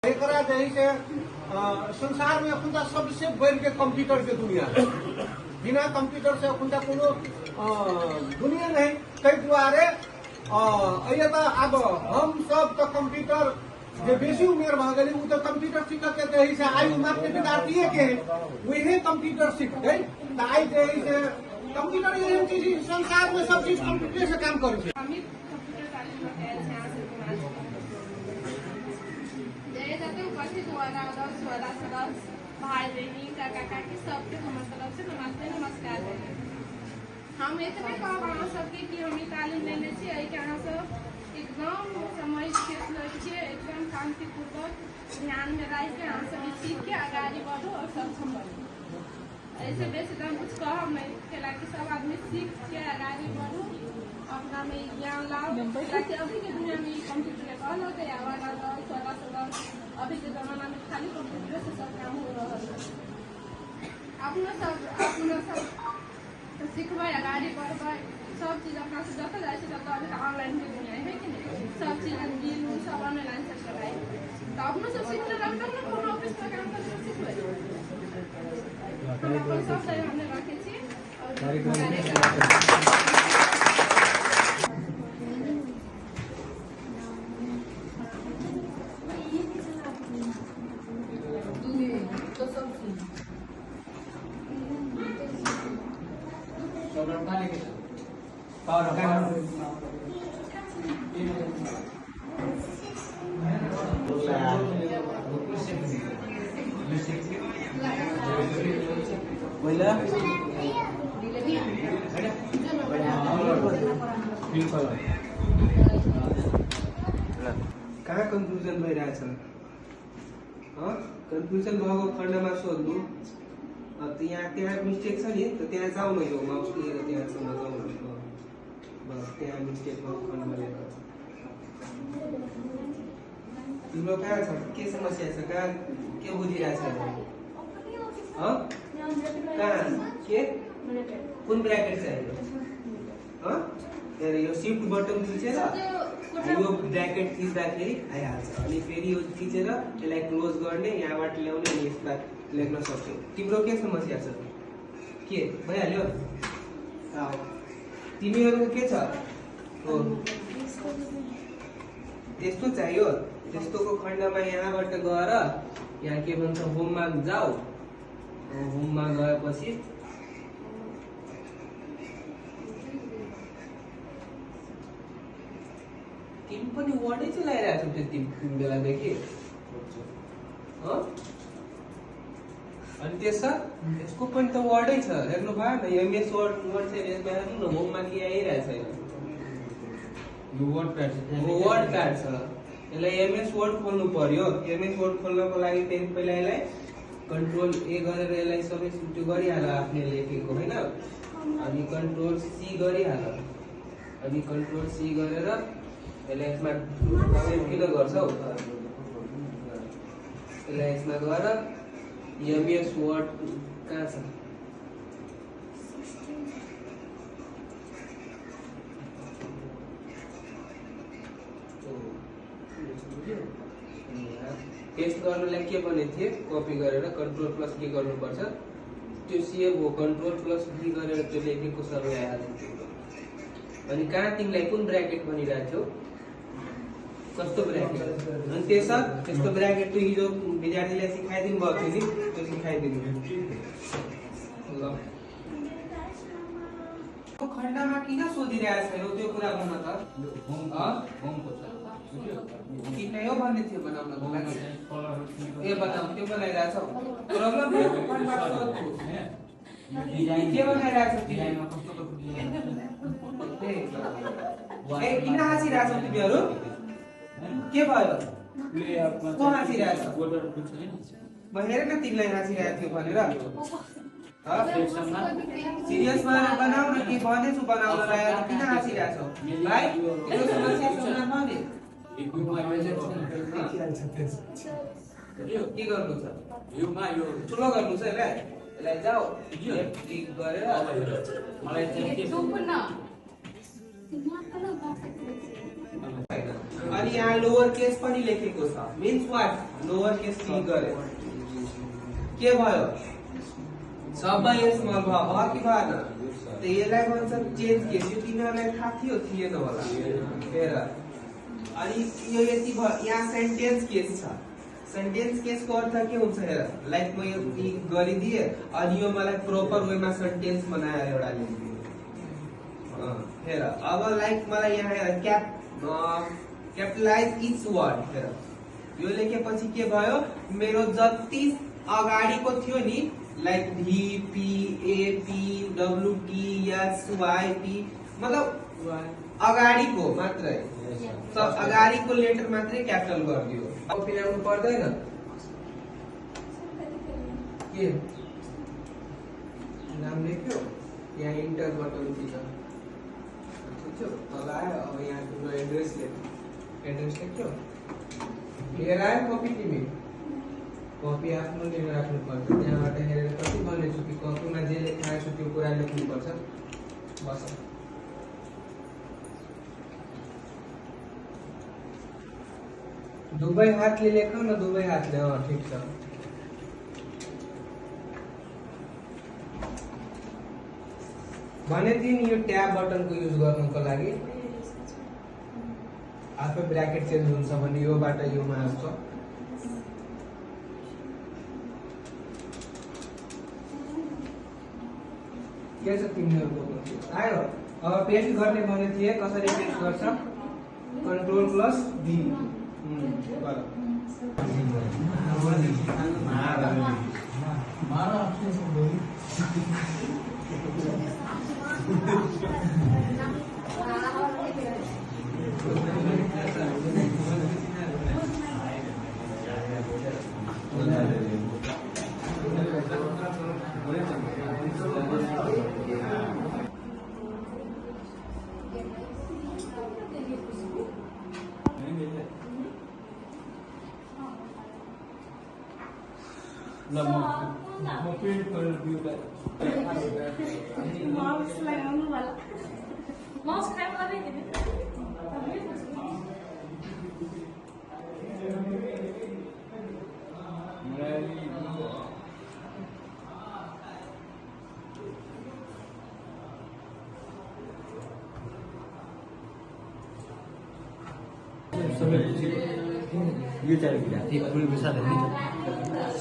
एकरा जही से संसार में अखुनता सबसे बढ़ के कंप्यूटर के दुनिया है। बिना कंप्यूटर से अखुनता कोनो दुनिया नहीं। कई द्वारे तो अब हम सब तो कंप्यूटर जो बेसी उमेर भ गई उ तो कंप्यूटर सीख के जही से आई उम्र के विद्यार्थी के वही कंप्यूटर सीख गई। आई जही से कंप्यूटर एहन चीज संसार में सब चीज कंप्यूटर से काम करे छे। भाई बहनी काका काकी सबके हमारे तरफ से नमस्ते नमस्कार है। हम इतने कह सबके कि हम तालीम लेने यहाँ सब एकदम समय एकदम शांतिपूर्वक ध्यान में रह के यहाँ सब सीख के आगे बढ़ो और सक्षम बनो। ऐसे बेसी तो हम कुछ कहब नहीं कि सब आदमी सीख के आगे बढ़ो अपना में ज्ञान लाओ। अभी के दुनिया में कंप्यूटर कहल गया अभी के जमाना में खाली कंप्यूटर से सब काम हो रहा है। अपना सब सीखबे आगे बढ़बे सब चीज अपना से जत जाए तब अभी ऑनलाइन के दुनिया है कि नहीं। सब चीज बिल सब ऑनलाइन से चलाए तो अपना सब सीख ले तब कोनो ऑफिस में काम कर सीखबे। सब सही हमने रखे छी कहाँ कन्फ्युजन भइरहेछ कन्फ्युजन भएको खण्डमा सोध्नु त्यहाँ मिस्टेक छ नि त त्यहाँ जाउँ न यो माउस लिएर त्यहाँसम्म जाउँ न बस त्यहाँ मिस्टेक भएको खण्डमा लिएर तिम्रो कहाँ छ के समस्या छ कहाँ के बुझिरहेछ कहाँ के कुन ब्र्याकेट चाहियो यो शिफ्ट बटन थिचेर यो ब्र्याकेट थिच्दाखेरि आइहाल्छ अनि फेरि यो थिचेर यसलाई क्लोज गर्ने यहाँबाट ल्याउने अनि यसलाई लेख्न सक्छौ। तिम्रो के समस्या छ के भइहाल्यो तिमीहरूको के छ त्यस्तो चाहियो त्यस्तोको खण्डमा यहाँबाट गएर यहाँ के भन्छ होममा जाऊ। होममा गएपछि तिमी पनि वर्डै चलाइरहेछौ त्यो तिमी बेलादेखि अनि त्यसको पनि त वर्डै छ हेर्नु भयो न एमएस वर्ड चाहिँ यसमा हेर्नु न होममा के आइरहेछ वर्ड प्याड छ यसलाई एमएस वर्ड खोल्नु पर्यो। एमएस वर्ड खोल्नको लागि पहिला यसलाई कन्ट्रोल ए गरेर यसलाई सबै त्यो गरिहाल आफूले लेखेको होइन अनि कन्ट्रोल सी गरिहाल अनि कन्ट्रोल सी गरेर यसलाई यसमा किन गर्छौ यसलाई यसमा गएर एमएस वर्ड कहाँ छ पेस्ट गर्नलाई के भनेको थिए कपी गरेर कन्ट्रोल प्लस डी गर्नुपर्छ त्यो सेभ हो कन्ट्रोल प्लस डी गरेर त्यो लेखेको सबै आइहाल्छ। अनि कहाँ तिमीलाई कुन ब्र्याकेट भनिरहेको थियौ कस्तो ब्र्याकेट अनि त्यस्तो ब्र्याकेट त हिजो विद्यार्थीलाई सिकाइदिनु भएको थियो नि त्यो सिकाइदिनु ल खण्डमा किन सोधिरहेको छैनौ त्यो कुरा भन्न त किन यो भन्ने थियो बनाउनको लागि ए बनाऊ त्यो बनाइरहेछौ प्रब्लम के बनाइरहेछौ डिजाइनमा कस्तो ए किन हाँसिरहेछौ तिमीहरू के भयो को हाँसिरहेछ म हेरेन तिमीलाई हाँसिरहेको थियो भनेर सिरियसमा बनाऊ न के भनेछु बनाउन लाग्यो किन हाँसिरहेछौ भाइ यो समस्या सुन्न नदे के गर्नु छ यो ठुलो गर्नु छ यसलाई जाऊ क्लिक गरेर मलाई चाहिँ के अनि यहाँ लोअर केस पनि लेखेको छ means what lower case T गरे के भयो सबै स्मल भयो कि भएन त यसलाई भन्छ चेन्ज केस यो तिनीहरूलाई थाहा थियो थिएन होला हेर अनि यो यति भयो यहाँ सेन्टेन्स केस छ सेन्टेन्स केसको अर्थ के हुन्छ हेर लाइक म यो गरिदिए अनि यो मलाई प्रोपर वेमा सेन्टेन्स बनाएर एउटा लेखिदियो हेर अब लाइक मलाई यहाँ हेर क्यापिटलाइज इच वर्ड हेर यो लेखेपछि के भयो मेरो जति अगाडिको थियो नि like V P A P W T S Y P मतलब अगाडिको मात्रै सब अगाडिको लेटर मात्रै क्यापिटल गरिदियो अब फिलाउनु पर्दैन के नाम लेख्यो यहाँ इन्टर बटन थिच्छ ठिक छ तल आयो अब यहाँ तिम्रो एड्रेस लेख्यो एड्रेस लेख्यो लिएर आयो कपी तिमी कपी आफ्नो लिएर राख्नुपर्छ त्यहाँबाट हेरेर कति भनेछु कि कपीमा जे लेखाएको छ त्यो कुरा लेख्नुपर्छ बस दुवै हातले लेख न दुवै हातले ठिक छ भने दिन यो ट्याब बटनको युज गर्नुको लागि आफै ब्राकेट चेन्ज हुन्छ भने योबाट योमा आउँछ के छ तिमीहरूको आयो अब पेस्ट गर्ने भने थिए कसरी पेस्ट गर्छ कन्ट्रोल प्लस डी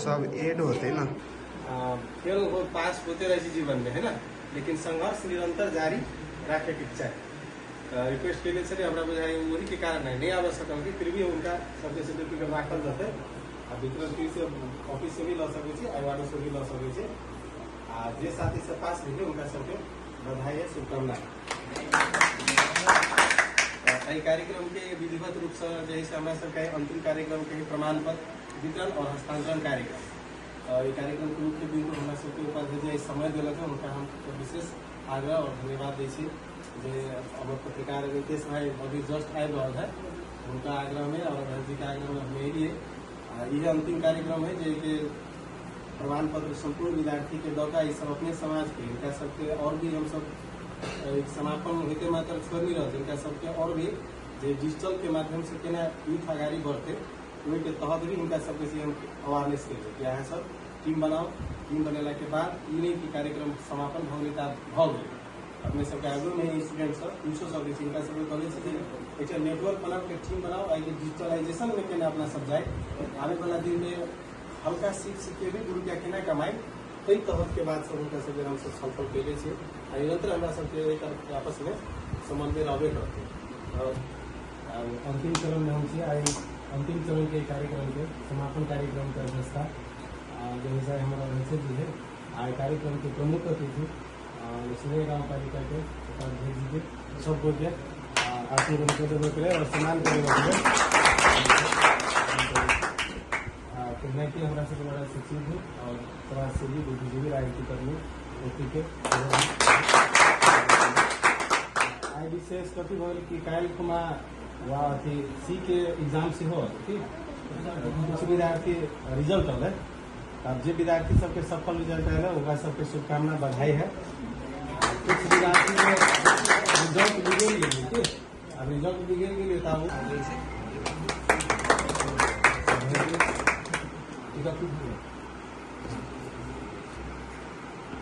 सब एड होते ना फेल हो पास होते रहेछ जीवन में है ना लेकिन संघर्ष निरंतर जारी रखे के चाहिए रिक्वेस्ट के लिए सर हमरा बुझाई वही के कारण नहीं आ सकल कि फिर भी उनका सबके सर्टिफिकेट राखल रहते आ वितरण से ऑफिस से भी ला सके छी आईवाडो से भी ला सके छी आ जे साथी से पास भेले उनका सबके बधाई है शुभकामनाएं एहि कार्यक्रम के विधिवत रूप से जैसे हमारे सबके अंतिम कार्यक्रम के प्रमाण पत्र वितरण और हस्तांतरण कार्यक्रम ये कार्यक्रम के मुख्य बिंदु हमारे सबके उपाध्याय समय दिलक है उनका हम विशेष आग्रह और धन्यवाद दै छी जे हमर पत्रकार रितेश भाई अभी जस्ट आबि रहल है उनका आग्रह में और जी का आग्रह में हम एलिए यह अंतिम कार्यक्रम है जे के प्रमाण पत्र संपूर्ण विद्यार्थी के दौका ये सब अपने समाज के इनका सबके और भी हम सब समापन होते मात्र छोड़ नहीं रहते इनका सबके और भी डिजिटल के माध्यम से केना यूथ आगाड़ी बढ़ते वही के तहत भी इनका सबके से हम अवेयरनेस के लिए यहाँ सब टीम बनाओ टीम बनेला के बाद इन्हीं के कार्यक्रम समापन भगवता भग अपने सबके आगे में स्टूडेंट सब पूछो सब इनका सब कॉलेज एक नेटवर्क बना के टीम बनाओ आई डिजिटलाइजेशन में केना अपना सब जाए आने वाला दिन में हल्का सीख के भी गुरु क्या केना कमाई कई तहत के बाद सब उनका सब हम सब सफल कैले निरंतर हमारा सबके आपस में समन्वय रहबे करते और अंतिम चरण में हम आई अंतिम चरण के कार्यक्रम के समापन कार्यक्रम की अध्यक्षता जो है हमारा रंजित जी है आज कार्यक्रम के प्रमुख अतिथि स्नेह गाँव पालिका के उपाध्यक्ष जी के सबको के आशीर्वाद देवे और सम्मान करे कहना कि हमारा सबसे बड़ा सचिव है और समाज सेवी बुद्धिजीवी राजनीति कर्मी व्यक्ति के आई विशेष कथी भल कि काल कुमा वा अथी सी के एग्जाम से हो ठीक कुछ विद्यार्थी रिजल्ट है अब जो विद्यार्थी सबके सफल रिजल्ट है उनका सबके शुभकामना बधाई है कुछ विद्यार्थी रिजल्ट बिगड़ गए ठीक अब रिजल्ट बिगड़ गए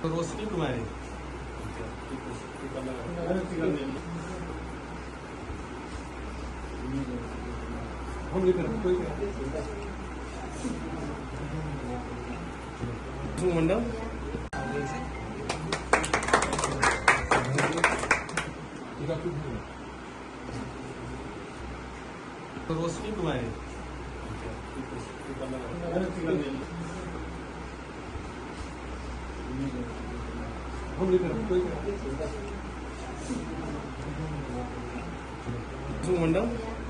रोशनी कुमारी मंडल रोशनी कुमारी मंडल